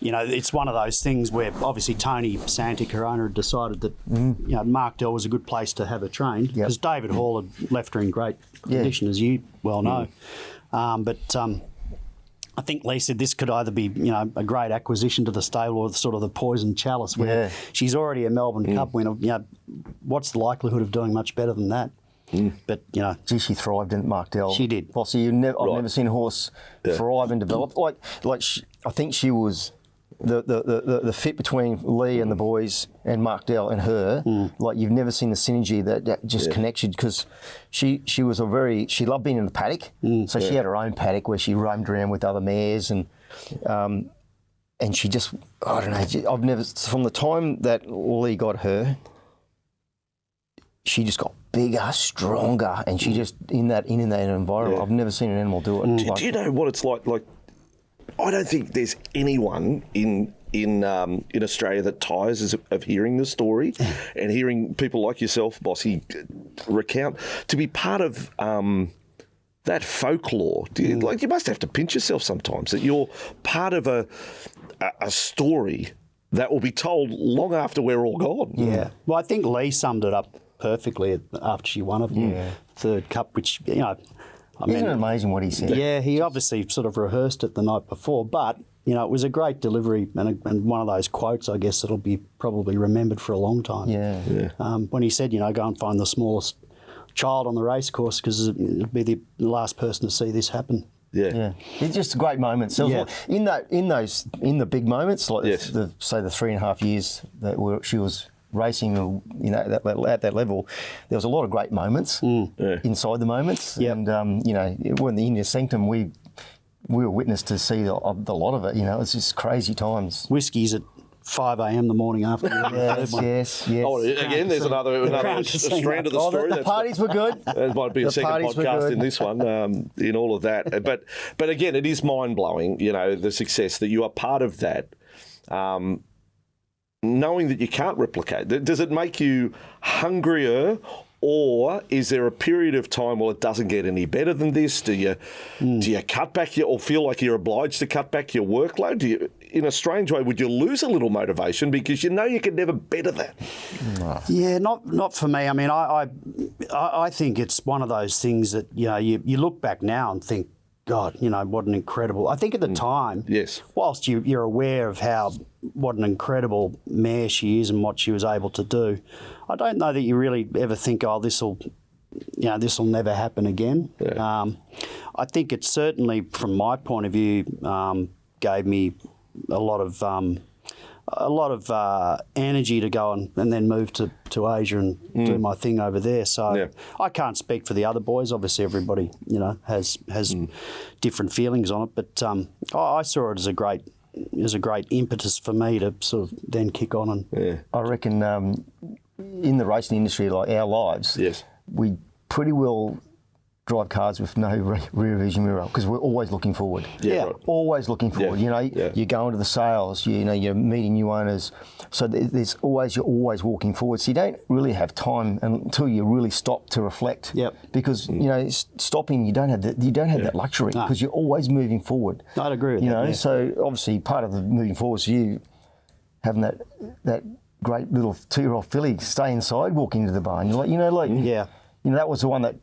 E: you know, it's one of those things where obviously Tony Santic, her owner, had decided that you know, Markdale was a good place to have her trained, because David Hall had left her in great condition, as you well know. But I think Lee said this could either be, you know, a great acquisition to the stable, or sort of the poison chalice, where she's already a Melbourne Cup winner. You know, what's the likelihood of doing much better than that? But, you know,
D: gee, she thrived in Markdale.
E: She did.
D: Bossy, I've never seen a horse thrive and develop. I think she was the fit between Lee and the boys and Markdale and her. Like, you've never seen the synergy that just connection, because she loved being in the paddock. So she had her own paddock where she roamed around with other mares, and she just, I don't know, I've never, from the time that Lee got her, she just got bigger, stronger, and she just in that environment. I've never seen an animal do it.
C: Do you know what it's like? Like, I don't think there's anyone in Australia that tires of hearing the story and hearing people like yourself, Bossy, recount, to be part of that folklore. You must have to pinch yourself sometimes that you're part of a story that will be told long after we're all gone.
E: Yeah. Well, I think Lee summed it up perfectly after she won the third cup, which, you know, I mean,
D: isn't it amazing what he said?
E: Yeah, he obviously sort of rehearsed it the night before, but, you know, it was a great delivery and one of those quotes, I guess, that'll be probably remembered for a long time.
D: Yeah.
E: When he said, you know, go and find the smallest child on the race course, because it'll be the last person to see this happen.
C: Yeah.
D: It's just great moments. So in the big moments, like say the 3.5 years that she was racing, at that level, there was a lot of great moments inside the moments.
E: Yep.
D: And, when the Inner Sanctum, we were witness to see the lot of it. It's just crazy times.
E: Whiskies at 5 a.m. the morning after.
D: Yes.
C: Oh, again, there's another strand of the story.
D: The parties were good.
C: There might be a second podcast in this one, in all of that. But again, it is mind-blowing, the success that you are part of that, knowing that you can't replicate. Does it make you hungrier, or is there a period of time, well, it doesn't get any better than this? Do you cut back or feel like you're obliged to cut back your workload? In a strange way, would you lose a little motivation because you can never better that?
E: No. Yeah, not for me. I mean, I think it's one of those things that, you look back now and think, God, what an incredible... I think at the time,
C: yes,
E: whilst you're aware of what an incredible mare she is and what she was able to do, I don't know that you really ever think, oh, this'll never happen again.
C: Yeah.
E: I think it certainly, from my point of view, gave me a lot of energy to go and then move to Asia and do my thing over there. So I can't speak for the other boys. Obviously, everybody has different feelings on it. But I saw it as a great impetus for me to sort of then kick on. And
D: I reckon in the racing industry, like our lives, we pretty well drive cars with no rear vision mirror because we're always looking forward. Always looking forward. You go into the sales. You're meeting new owners. So you're always walking forward. So you don't really have time until you really stop to reflect. Because stopping, you don't have that luxury because you're always moving forward.
E: I'd agree with that.
D: So obviously part of the moving forward is you having that great little 2-year-old filly stay inside, walking into the barn. You're like, that was the one that.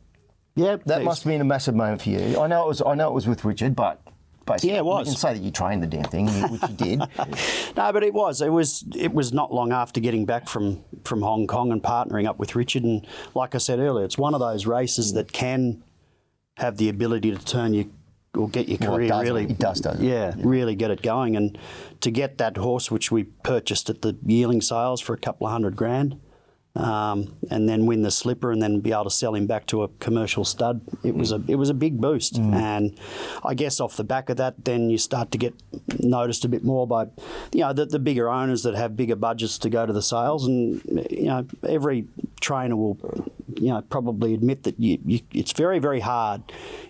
D: Yeah, that must have been a massive moment for you. I know it was with Richard, but basically,
E: it was.
D: You can say that you trained the damn thing, which you did.
E: No, but it was. It was not long after getting back from Hong Kong and partnering up with Richard. And like I said earlier, it's one of those races that can have the ability to turn you or get your career really.
D: It does.
E: Really get it going. And to get that horse, which we purchased at the yearling sales for a couple of $100,000. And then win the slipper and then be able to sell him back to a commercial stud. It was a big boost. And I guess off the back of that, then you start to get noticed a bit more by, the bigger owners that have bigger budgets to go to the sales. And, every trainer will, probably admit that it's very, very hard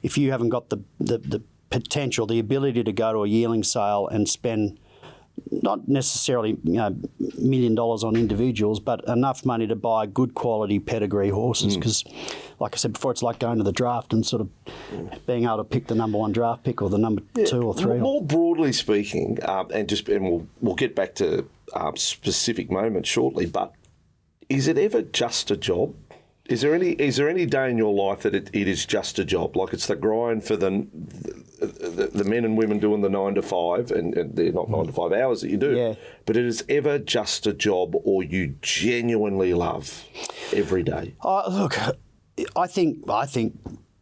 E: if you haven't got the potential, the ability to go to a yearling sale and spend not necessarily $1 million on individuals, but enough money to buy good quality pedigree horses. Because, like I said before, it's like going to the draft and sort of being able to pick the number 1 draft pick or the number 2 or 3.
C: More broadly speaking, and we'll get back to specific moments shortly. But is it ever just a job? Is there any day in your life that it is just a job? Like it's the grind for the men and women doing the 9 to 5, and they're not 9 to 5 hours that you do. But it is ever just a job, or you genuinely love every day.
E: Look, I think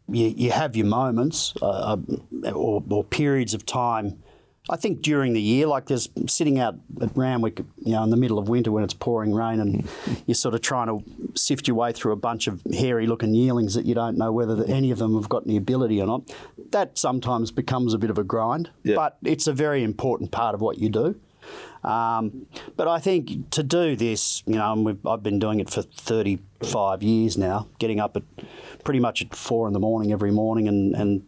E: you have your moments or periods of time. I think during the year, like there's sitting out at Randwick, in the middle of winter when it's pouring rain and you're sort of trying to sift your way through a bunch of hairy-looking yearlings that you don't know whether any of them have got any ability or not. That sometimes becomes a bit of a grind, but it's a very important part of what you do. But I think to do this, I've been doing it for 35 years now, getting up at pretty much at 4 a.m. every morning and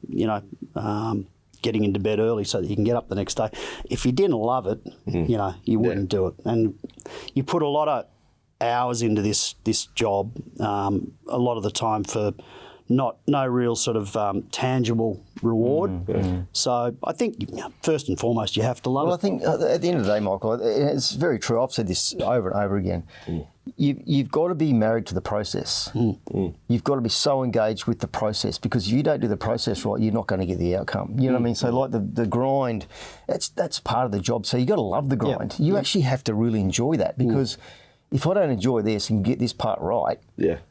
E: getting into bed early so that you can get up the next day. If you didn't love it, you wouldn't do it. And you put a lot of hours into this job, a lot of the time for no real sort of tangible reward. So I think first and foremost you have to love it.
D: Well, I think at the end of the day, Michael, it's very true. I've said this over and over again. You've got to be married to the process. You've got to be so engaged with the process, because if you don't do the process right, you're not going to get the outcome. You know what I mean? So like the grind, that's part of the job. So you've got to love the grind. You actually have to really enjoy that, because if I don't enjoy this and get this part right,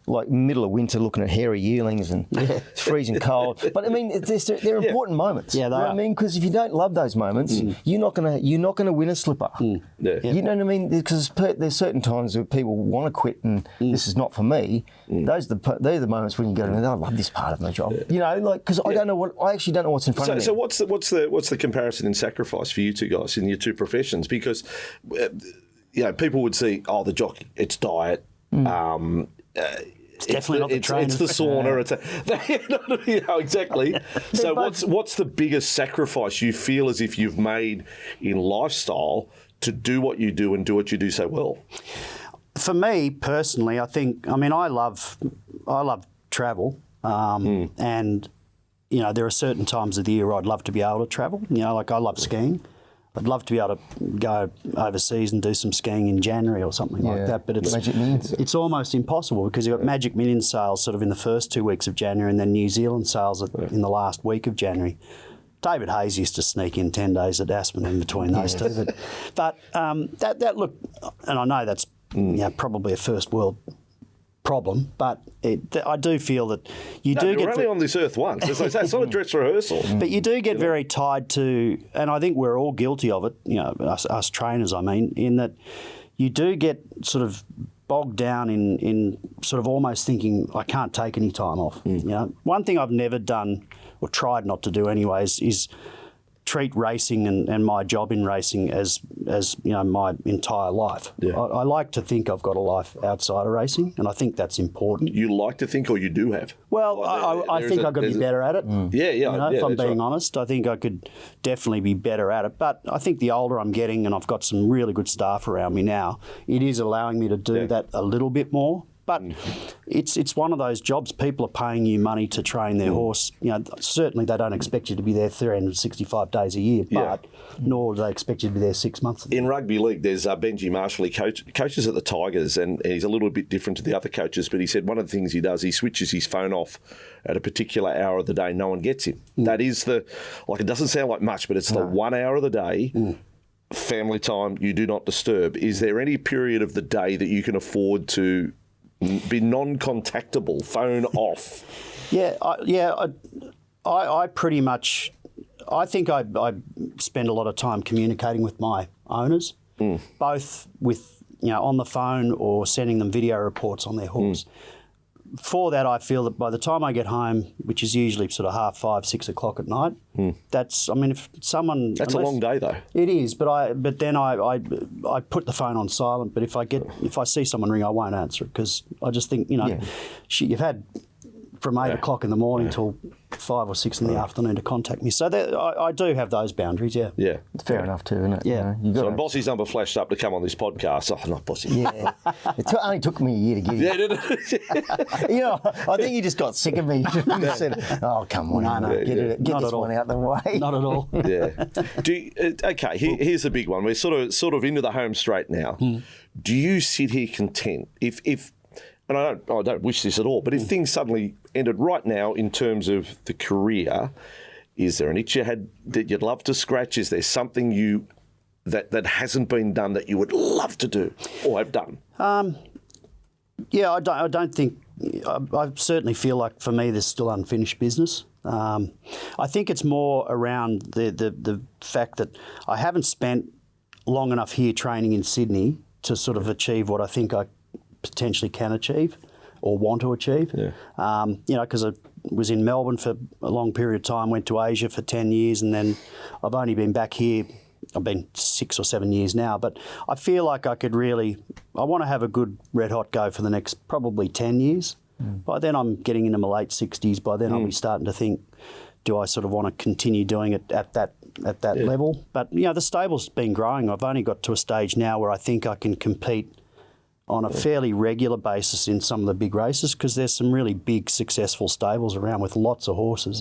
D: like middle of winter looking at hairy yearlings and it's freezing cold. But I mean, they're important moments.
E: Yeah,
D: you know what I mean? Because if you don't love those moments, you're not gonna win a slipper. You know what I mean? Because there's certain times where people want to quit and this is not for me. They're the moments when you go, I love this part of my job. You know, like because I actually don't know what's in front of me.
C: So what's the comparison in sacrifice for you two guys in your two professions? Because people would see, the jockey, it's diet.
E: It's definitely not the trainer.
C: It's the sauna. Exactly. So what's the biggest sacrifice you feel as if you've made in lifestyle to do what you do and do what you do so well?
E: For me personally, I love travel, and there are certain times of the year I'd love to be able to travel. Like I love skiing. I'd love to be able to go overseas and do some skiing in January or something like that. But it's almost impossible because you've got Magic Millions sales sort of in the first 2 weeks of January and then New Zealand sales in the last week of January. David Hayes used to sneak in 10 days at Aspen in between those two. But that look, and I know that's probably a first world problem, but I do feel that
C: we're only on this earth once. It's not a dress rehearsal.
E: But you do get very tied to, and I think we're all guilty of it, us trainers, in that you do get sort of bogged down in sort of almost thinking, I can't take any time off. One thing I've never done, or tried not to do anyways, is treat racing and my job in racing as my entire life. I like to think I've got a life outside of racing, and I think that's important.
C: You like to think, or you do have?
E: Well, I think I could be better at it. If I'm being honest, I think I could definitely be better at it. But I think the older I'm getting, and I've got some really good staff around me now, it is allowing me to do that a little bit more. But it's one of those jobs. People are paying you money to train their horse. Certainly they don't expect you to be there 365 days a year, but nor do they expect you to be there 6 months.
C: In rugby league, there's Benji Marshall. He coaches at the Tigers, and he's a little bit different to the other coaches. But he said one of the things he does, he switches his phone off at a particular hour of the day. No one gets him. That is it doesn't sound like much, but it's the 1 hour of the day. Family time, you do not disturb. Is there any period of the day that you can afford to be non-contactable, phone off? I pretty much, I think I spend a lot of time communicating with my owners, both with, on the phone or sending them video reports on their horse. For that, I feel that by the time I get home, which is usually sort of 5:30, 6 o'clock at night, that's a long day though. It is, but then I put the phone on silent. But if I see someone ring, I won't answer it because I just think you've had from 8 o'clock in the morning till 5 or 6 in the afternoon to contact me. So I do have those boundaries,
D: Yeah. Fair enough too, isn't it?
E: Yeah.
C: So when Bossy's number flashed up to come on this podcast, not Bossy.
D: Yeah. It only took me a year to get it.
C: Yeah, did it?
D: I think you just got sick of me. You said, oh, come on, get this one out of the way.
E: Not at all.
C: Okay, here's the big one. We're sort of into the home straight now. Do you sit here content if and I don't wish this at all, but if things suddenly ended right now in terms of the career, is there an itch you had that you'd love to scratch? Is there something that hasn't been done that you would love to do or have done?
E: I don't think. I certainly feel like for me there's still unfinished business. I think it's more around the fact that I haven't spent long enough here training in Sydney to sort of achieve what I think I potentially can achieve or want to achieve. Because I was in Melbourne for a long period of time, went to Asia for 10 years, and then I've only been back here, I've been 6 or 7 years now, but I feel like I want to have a good red hot go for the next probably 10 years. By then I'm getting into my late 60s. By then I'll be starting to think, do I sort of want to continue doing it at that level? But, the stable's been growing. I've only got to a stage now where I think I can compete on a fairly regular basis in some of the big races because there's some really big successful stables around with lots of horses.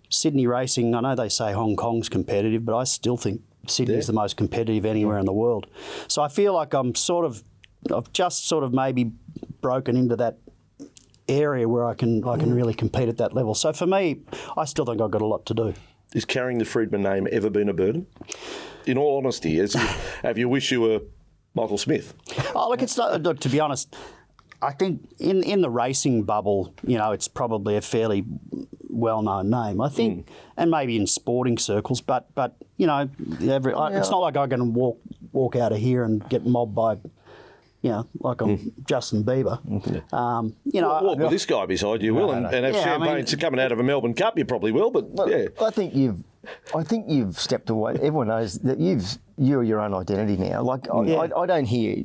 E: Sydney racing, I know they say Hong Kong's competitive, but I still think Sydney's the most competitive anywhere in the world. So I feel like I've just maybe broken into that area where I can really compete at that level. So for me, I still think I've got a lot to do.
C: Is carrying the Freedman name ever been a burden? In all honesty, have you wish you were Michael Smith.
E: Oh, look, it's not. Look, to be honest, I think in the racing bubble, it's probably a fairly well-known name. I think, and maybe in sporting circles, but it's not like I'm going to walk out of here and get mobbed by, like I'm Justin Bieber.
C: Walk with this guy beside you, will, and have champagne coming out of a Melbourne Cup. You probably will, but yeah.
D: I think you've stepped away. Everyone knows that you're your own identity now. Like I don't hear.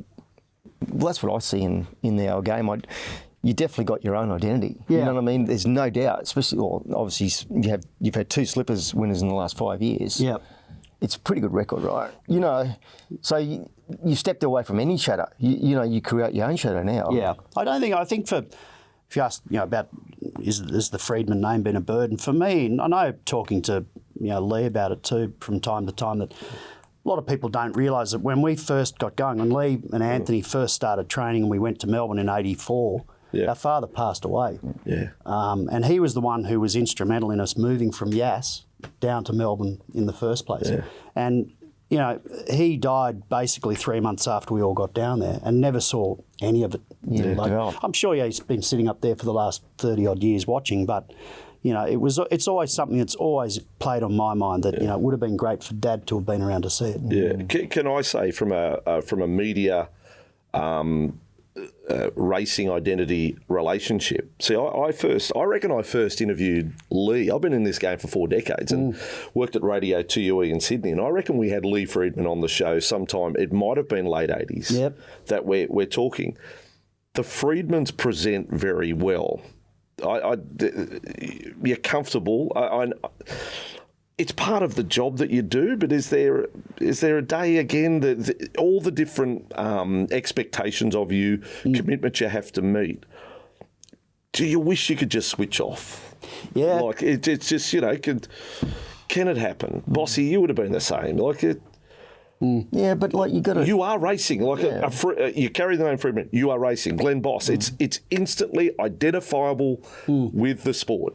D: Well, that's what I see in our game. You definitely got your own identity.
E: Yeah.
D: You know what I mean? There's no doubt. Especially, obviously, you've had 2 slippers winners in the last 5 years.
E: Yeah.
D: It's a pretty good record, right? So you stepped away from any shadow. You create your own shadow now.
E: Yeah. I think if you ask, about is the Freedman name been a burden for me? And I know talking to Lee about it too from time to time that a lot of people don't realise that when we first got going, when Lee and Anthony first started training and we went to Melbourne in '84, our father passed away.
C: Yeah.
E: And he was the one who was instrumental in us moving from Yass down to Melbourne in the first place. Yeah. And, he died basically 3 months after we all got down there and never saw any of it. I'm sure he's been sitting up there for the last 30-odd years watching, but... it's always something that's always played on my mind that it would have been great for Dad to have been around to see it.
C: Yeah, can I say from a media racing identity relationship? See, I reckon I first interviewed Lee. I've been in this game for 4 decades and worked at Radio 2UE in Sydney, and I reckon we had Lee Freedman on the show sometime. It might have been late 80s.
E: Yep.
C: That we're talking. The Freedmans present very well. You're comfortable. It's part of the job that you do, but is there a day again all the different expectations of you, commitment you have to meet? Do you wish you could just switch off?
E: Yeah,
C: like it's just can it happen? Bossy, you would have been the same. Like it.
D: Yeah, but like
C: you are racing. Like you carry the name Freedman. You are racing. Glen Boss. It's instantly identifiable with the sport.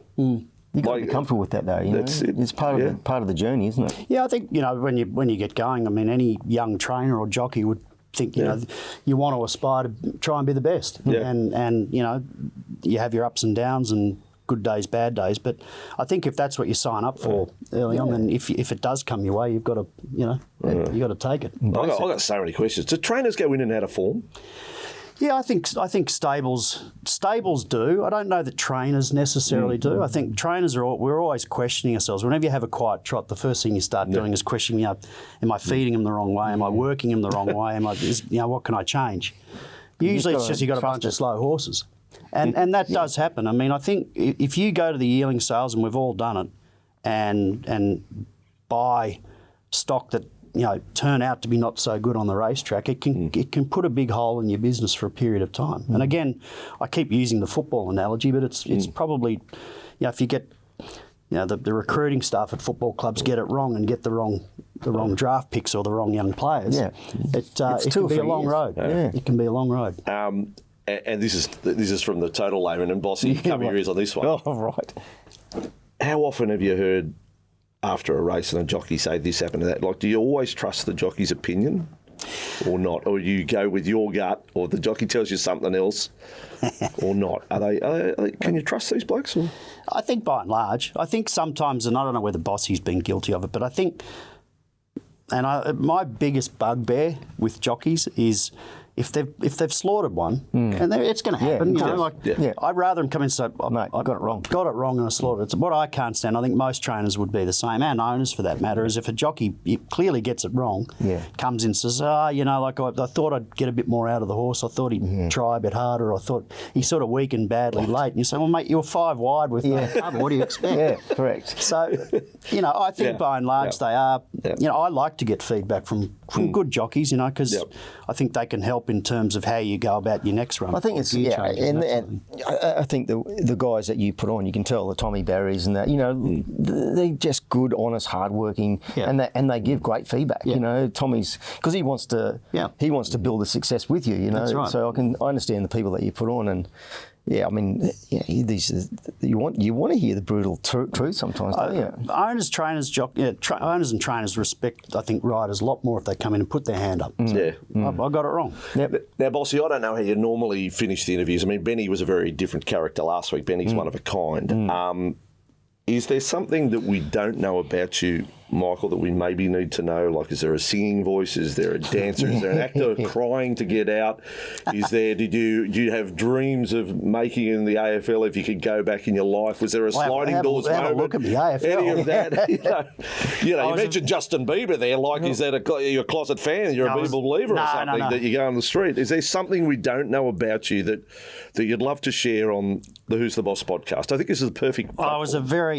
D: You've got to be comfortable with that, though. It's part of the journey, isn't it?
E: Yeah, I think when you get going, I mean, any young trainer or jockey would think you want to aspire to try and be the best, and you have your ups and downs and good days, bad days. But I think if that's what you sign up for early on, then if it does come your way, you've got to you got to take it.
C: I've got so many questions. Do trainers go in and out of form?
E: Yeah, I think stables do. I don't know that trainers necessarily do. I think trainers we're always questioning ourselves. Whenever you have a quiet trot, the first thing you start doing is questioning, am I feeding them the wrong way? Am I working them the wrong way? What can I change? Usually it's just you've got a bunch of slow horses. And that does happen. I mean, I think if you go to the yearling sales, and we've all done it, and buy stock that turn out to be not so good on the racetrack, it can put a big hole in your business for a period of time. And again, I keep using the football analogy, but it's probably if you get the recruiting staff at football clubs get it wrong and get the wrong draft picks or the wrong young players, it can be a long road. Yeah. It can be a long road.
C: And this is from the total layman, and Bossy, cover your ears on this one.
D: Oh, right.
C: How often have you heard after a race and a jockey say this happened to that? Like, do you always trust the jockey's opinion or not? Or you go with your gut, or the jockey tells you something else or not? Are they, can you trust these blokes? Or?
E: I think by and large. I think sometimes, and I don't know whether Bossy's been guilty of it, but I think, my biggest bugbear with jockeys is if they've slaughtered one, and it's going to happen. I'd rather them come in and say,
D: mate, I got it wrong.
E: Got it wrong and I slaughtered it. It's what I can't stand. I think most trainers would be the same, and owners for that matter, is if a jockey clearly gets it wrong, comes in and says, I thought I'd get a bit more out of the horse. I thought he'd try a bit harder. I thought he sort of weakened badly late. And you say, well, mate, you were 5 wide with no cover. What do you expect?
D: Yeah, correct.
E: So, I think by and large they are. I like to get feedback from good jockeys, because I think they can help in terms of how you go about your next run.
D: I think it's and I think the guys that you put on, you can tell the Tommy Barrys and that, they're just good, honest, hardworking, and they give great feedback. Tommy's because he wants to build a success with you.
E: That's right.
D: So I understand the people that you put on, and Yeah, I mean, you want to hear the brutal truth sometimes, don't you?
E: Owners, trainers, owners and trainers respect, I think, riders a lot more if they come in and put their hand up.
C: Yeah.
E: I got it wrong.
D: Yep.
C: Now, Bossy, I don't know how you normally finish the interviews. I mean, Benny was a very different character last week. Benny's one of a kind. Is there something that we don't know about you, Michael, that we maybe need to know? Like, is there a singing voice? Is there a dancer? Is there an actor crying to get out? Is there? Do you have dreams of making it in the AFL if you could go back in your life? Was there a sliding doors moment?
E: Have a look at the AFL.
C: Any of that? You mentioned Justin Bieber there. Like, is that you're a closet fan? You're a Bieber believer or something that you go on the street? Is there something we don't know about you that you'd love to share on the Who's the Boss podcast? I think this is the perfect platform.
E: I was a very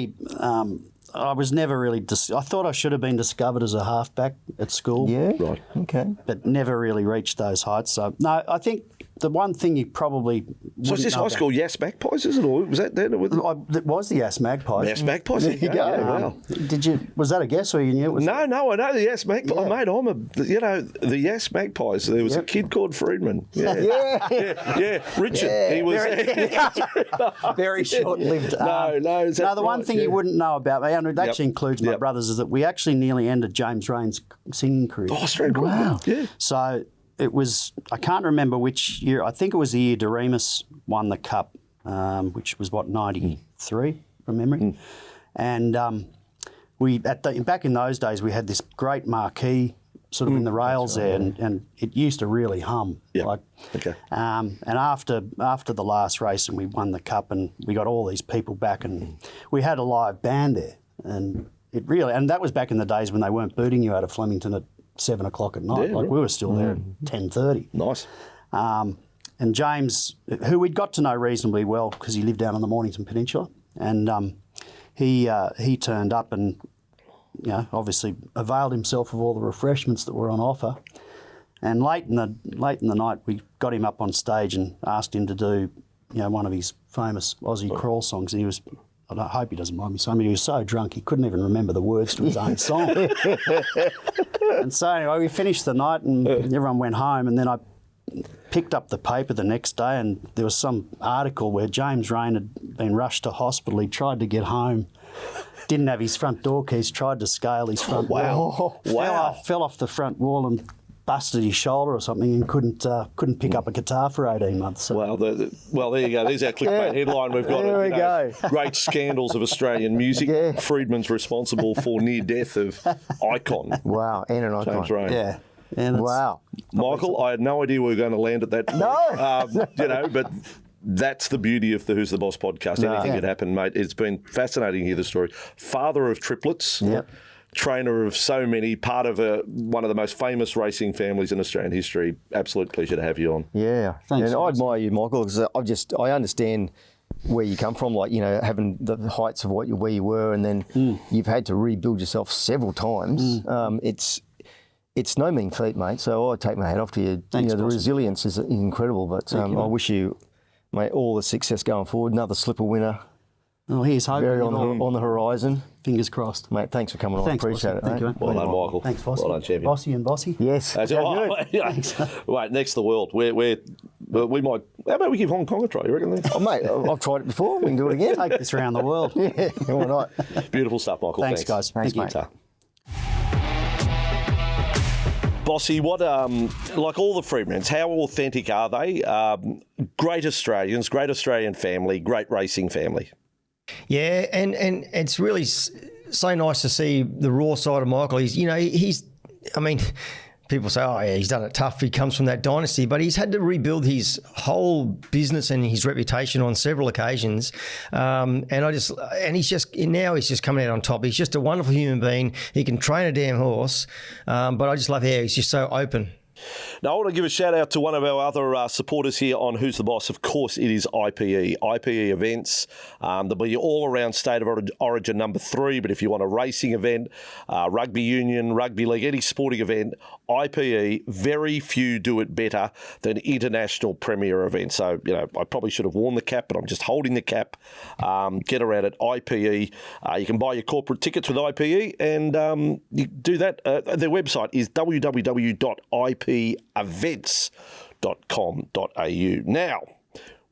E: I was never really. I thought I should have been discovered as a halfback at school.
D: Yeah.
C: Right.
D: Okay.
E: But never really reached those heights. So no, I think the one thing you probably
C: So is this high school Yass Magpies, is it? Or was that then?
E: It was the Yass Magpies.
C: Yass Magpies. There you go. Yeah, wow.
E: Did you? Was that a guess, or you knew it was?
C: No, I know the Yass Magpies.
E: Yeah.
C: Mate, the Yass Magpies. There was a kid called Freedman. Yeah. yeah. Richard.
E: Yeah.
C: He was
E: Very short-lived.
C: No, is that
E: the one
C: right?
E: thing you wouldn't know about me, and it actually includes my brothers, is that we actually nearly ended James Rain's singing career.
C: Oh, straight.
D: Wow.
C: Yeah.
E: So it was, I can't remember which year, I think it was the year Doremus won the Cup, which was, 93 from memory. And back in those days, we had this great marquee sort of in the rails there, and it used to really hum.
C: Yeah. Okay.
E: And after the last race, and we won the Cup, and we got all these people back, and we had a live band there, and it really, and that was back in the days when they weren't booting you out of Flemington at 7 o'clock at night.
C: Yeah,
E: we were still there at 10:30.
C: Nice.
E: And James, who we'd got to know reasonably well because he lived down on the Mornington Peninsula, and he turned up and obviously availed himself of all the refreshments that were on offer. And late in the night, we got him up on stage and asked him to do one of his famous Aussie crawl songs, and he was. I hope he doesn't mind me saying, he was so drunk he couldn't even remember the words to his own song. And so anyway, we finished the night and everyone went home, and then I picked up the paper the next day and there was some article where James Rain had been rushed to hospital. He tried to get home, didn't have his front door keys, tried to scale his front wall. Fell off the front wall and busted his shoulder or something and couldn't pick up a guitar for 18 months. So.
C: Well, there you go. There's our clickbait headline. We've got
D: There we go.
C: Great scandals of Australian music.
D: Yeah.
C: Freedman's responsible for near death of icon.
D: Wow, and an icon.
C: James Rain.
E: Yeah. And
D: Wow.
C: Michael, I had no idea we were going to land at that point.
D: No.
C: But that's the beauty of the Who's the Boss podcast. Anything could happen, mate. It's been fascinating to hear the story. Father of triplets.
D: Yep.
C: Trainer of so many, part of one of the most famous racing families in Australian history. Absolute pleasure to have you on.
D: Yeah.
E: Thanks,
D: and I
E: guys.
D: admire you, Michael, because I understand where you come from, like, having the heights of where you were, and then you've had to rebuild yourself several times. It's no mean feat, mate. So I take my hat off to you.
E: Thanks,
D: the
E: Bossy.
D: resilience is incredible, but I wish you, mate, all the success going forward. Another slipper winner.
E: Oh, here's hoping.
D: Very on the horizon.
E: Fingers crossed.
D: Mate, thanks for coming on.
E: Thanks,
D: Appreciate
E: Bossy.
D: it.
E: Thank you,
D: mate.
E: mate.
C: Well done, Michael.
E: Thanks, Vossy.
C: Well done, champion.
E: Bossy and Bossy.
D: Yes.
C: That's
D: Sounds
C: right, next to the world. We might. How about we give Hong Kong a try? You reckon?
D: Oh, mate, I've tried it before. We can do it again.
E: Take this around the world.
D: Yeah, why not?
C: Beautiful stuff, Michael.
E: Thanks, guys.
D: Thanks,
E: Thank you.
D: mate.
C: Bossy, what like all the Freedmans, how authentic are they? Great Australians, great Australian family, great racing family.
D: Yeah, and it's really so nice to see the raw side of Michael. He's I mean, people say, oh yeah, he's done it tough. He comes from that dynasty, but he's had to rebuild his whole business and his reputation on several occasions. And he's just coming out on top. He's just a wonderful human being. He can train a damn horse, but I just love how he's just so open.
C: Now, I want to give a shout out to one of our other supporters here on Who's the Boss. Of course, it is IPE. IPE events. There'll be all around State of Origin number 3, but if you want a racing event, rugby union, rugby league, any sporting event, IPE, very few do it better than international premier events. So, I probably should have worn the cap, but I'm just holding the cap. Get around at IPE. You can buy your corporate tickets with IPE, and you do that. Their website is www.ipevents.com.au. Now,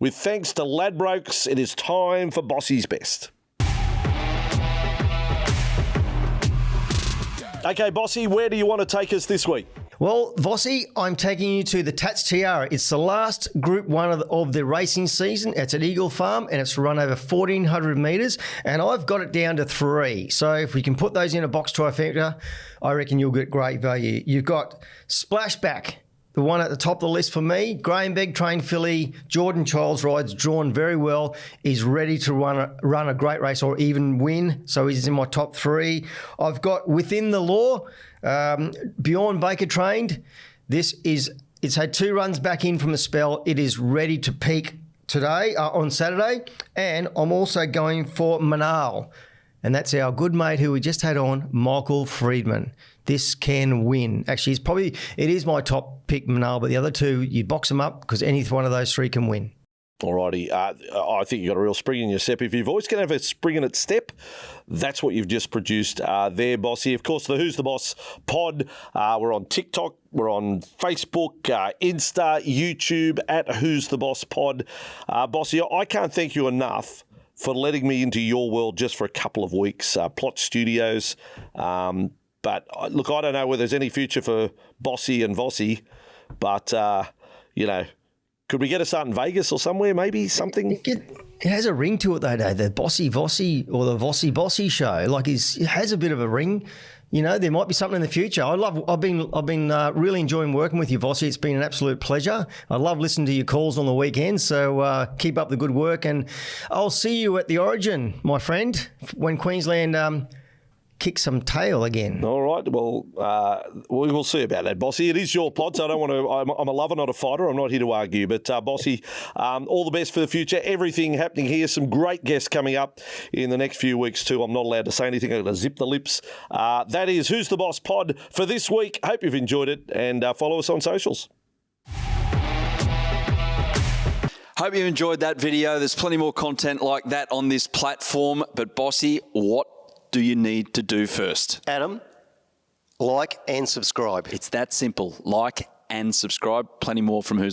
C: With thanks to Ladbrokes, it is time for Bossy's Best. Okay, Bossy, where do you want to take us this week?
D: Well, Vossy, I'm taking you to the Tats Tiara. It's the last Group 1 of the racing season. It's at Eagle Farm, and it's run over 1,400 metres, and I've got it down to 3. So if we can put those in a box trifecta, I reckon you'll get great value. You've got Splashback, the one at the top of the list for me. Graham Begg, trained filly. Jordan Childs rides, drawn very well. He's ready to run a great race or even win. So he's in my top 3. I've got Within the Law, Bjorn Baker trained. It's had 2 runs back in from the spell. It is ready to peak today, on Saturday. And I'm also going for Manal. And that's our good mate who we just had on, Michael Freedman. This can win. Actually, it is my top pick, Manal, but the other 2, you box them up because any one of those 3 can win.
C: Alrighty, I think you've got a real spring in your step. If you've always going to have a spring in its step, that's what you've just produced there, Bossy. Of course, the Who's the Boss pod. We're on TikTok, we're on Facebook, Insta, YouTube, at Who's the Boss pod. Bossy, I can't thank you enough for letting me into your world just for a couple of weeks. Plot Studios. But look, I don't know whether there's any future for Bossy and Vossy, but, could we get a start in Vegas or somewhere, maybe something?
D: It has a ring to it, though, the Bossy Vossy or the Vossy Bossy show. Like, it has a bit of a ring. There might be something in the future. I've been really enjoying working with you, Vossy. It's been an absolute pleasure. I love listening to your calls on the weekends. So keep up the good work, and I'll see you at the Origin, my friend, when Queensland kick some tail again.
C: All right. Well, we will see about that, Bossy. It is your pod, so I don't want to. I'm a lover, not a fighter. I'm not here to argue. But Bossy, all the best for the future. Everything happening here. Some great guests coming up in the next few weeks too. I'm not allowed to say anything. I'm going to zip the lips. That is Who's the Boss pod for this week. Hope you've enjoyed it, and follow us on socials.
F: Hope you enjoyed that video. There's plenty more content like that on this platform. But Bossy, what do you need to do first?
G: Adam, like and subscribe.
F: It's that simple. Like and subscribe. Plenty more from Who's